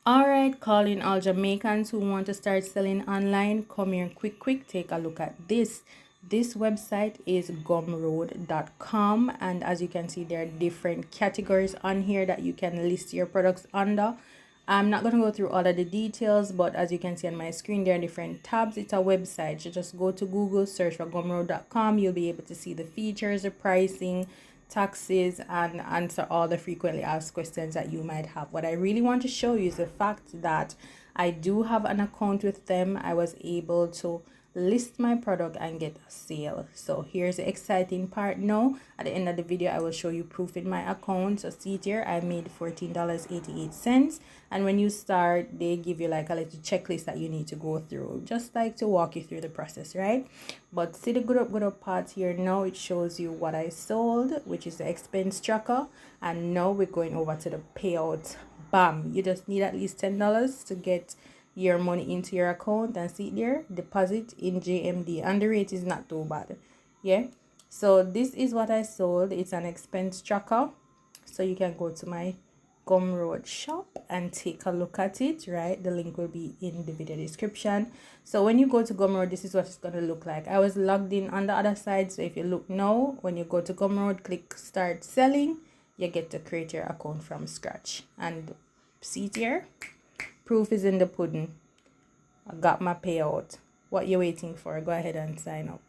Alright, calling all Jamaicans who want to start selling online. Come here quick, take a look at this. This website is gumroad.com, and as you can see, there are different categories on here that you can list your products under. I'm not going to go through all of the details, but as you can see on my screen, there are different tabs. It's a website. You just go to Google, search for gumroad.com. You'll be able to see the features, the pricing, taxes, and answer all the frequently asked questions that you might have. What I really want to show you is the fact that I do have an account with them. I was able to list my product and get a sale. So here's the exciting part. Now at the end of the video, I will show you proof in my account. So see it here, I made $14.88, and when you start, they give you like a little checklist that you need to go through, just like to walk you through the process, right? But see the good up part here. Now it shows you what I sold, which is the expense tracker, and now we're going over to the payout. Bam, you just need at least $10 to get your money into your account, and see there, deposit in JMD, and the rate is not too bad. Yeah, so this is what I sold. It's an expense tracker, so you can go to my Gumroad shop and take a look at it, right? The link will be in the video description. So when you go to Gumroad, this is what it's going to look like. I was logged in on the other side, so if you look now, when you go to Gumroad, click start selling, you get to create your account from scratch. And see it here, proof is in the pudding. I got my payout. What you waiting for? Go ahead and sign up.